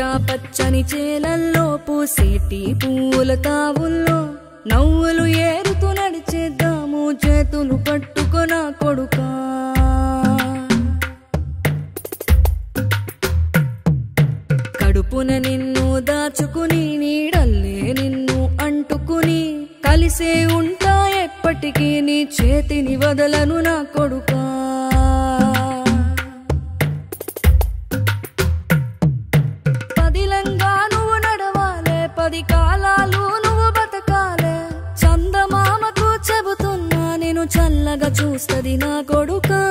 పచ్చా పచ్చని చేలల్లో పూసేటి పూల తావుల్లో నవ్వులు ఏరుతూ నడిచేద్దాము చేతులు పట్టుకొన కొడుకా కడుపున నిన్ను దాచుకుని నీడల్లే నిన్ను అంటుకుని కలిసే ఉంటా ఎప్పటికీ నీ చేతిని వదలను నా కొడుకా పదిలంగా నువ్వు నడవాలే 10 కాలాలు నువ్వు బతకాలే చందమామకు చెబుతున్నా నేను చల్లగా చూస్తది నా కొడుకా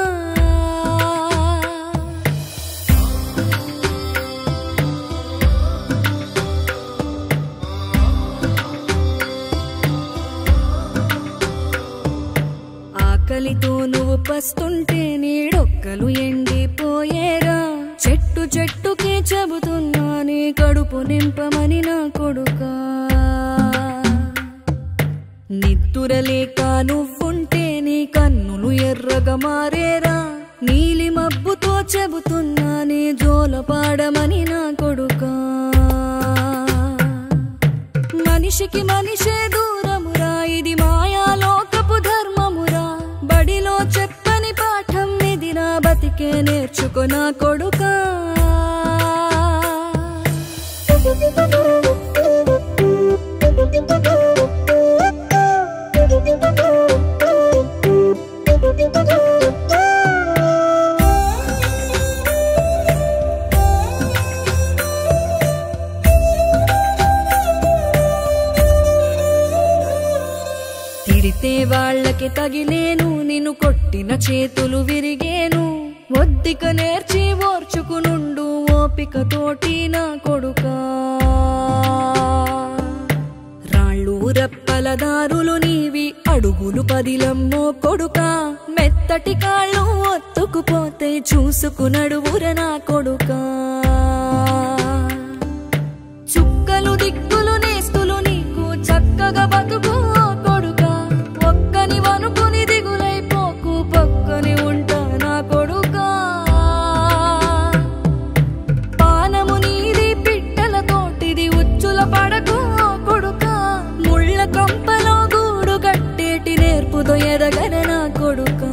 ఆకలితో నువ్వు పస్తుంటే నీడొక్కలు ఎండిపోయేరా చెట్టు చెట్టుకే చెబుతున్నా నీ కడుపు నింపమని నా కొడుకా నిద్దురలేక నువ్వుంటే నీ కన్నులు ఎర్రగా మారేరా నీలి మబ్బుతో చెబుతున్నా నీ జోల పాడమని నా కొడుకా మనిషికి మనిషే దూరమురా ఇది మాయాలోకపు ధర్మమురా బడిలో చెప్పని పాఠం ఇది నా బతికే నేర్చుకో నా కొడుకా తిడితే వాళ్ళకి తగిలేను నిన్ను కొట్టిన చేతులు విరిగేను ఒద్దిక నేర్చి ఓర్చుకునుండు ఓపిక తోటి నా కొడుకా రాళ్ళు రప్పల దారులు నీవి అడుగులు పదిలమ్మో కొడుకా మెత్తటి కాళ్ళు ఒత్తుకుపోతే చూసుకునడువుర నా కొడుకా చుక్కలు దిక్కులు నేస్తులు నీకు చక్కగా బతుకు కొడుకా ఒక్కని వనుకుని దిగులైపోకు పక్కని ఉంటా నా కొడుకా పానము నీది పిట్టల తోటిది ఉచ్చుల పడకు కొడుకా ముళ్ళ కంపలో గూడు కట్టేటి నేర్పుతో ఎదగన నా కొడుకా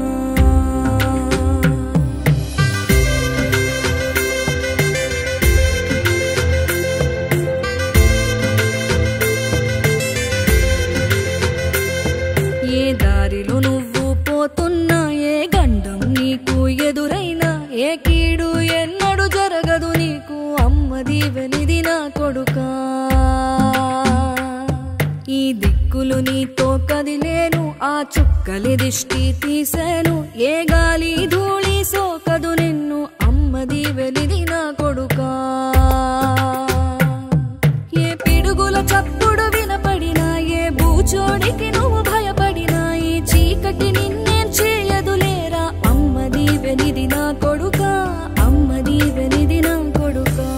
ఏ దారిలో నువ్వు పోతున్నా ఏ గండం నీకు ఎదురైనా ఏ కీడు ఎన్నడు జరగదు నీకు అమ్మ దీవెనిది నా కొడుకా ఈ దిక్కులు నీతో కదిలేను ఆ చుక్కలి దిష్టి తీసేను ఏ గాలి ధూళి సోకదు నిన్ను అమ్మ దీవెనిది నా కొడుకా ఏ పిడుగుల చప్పుడు వినపడినా ఏ బూచోడికి నువ్వు భయపడినా ఈ చీకటి నిన్నేం చేయదులేరా అమ్మ దీవెనిది నా కొడుకా అమ్మ దీవెనిది నా కొడుకా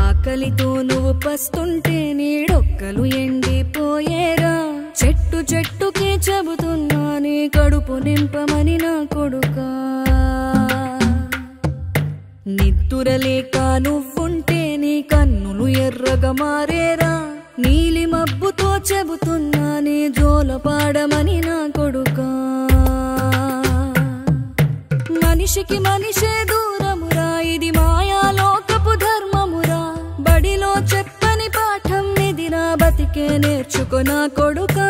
ఆకలితో నువ్వు పస్తుంటే నీడొక్కలు ఎండిపోయేరా చెట్టు చెట్టుకే చెబుతున్నా నీ కడుపు నింపమని నా కొడుకా నిద్దురలేక నువ్వుంటే నీ కన్నులు ఎర్రగా మారేరా నీలి మబ్బుతో చెబుతున్నా నీ జోల పాడమని నా కొడుకా మనిషికి మనిషే దూరమురా ఇది మాయాలోకపు ధర్మమురా బడిలో చెప్పని పాఠం ఇది నా బతికే నేర్చుకో నా కొడుకా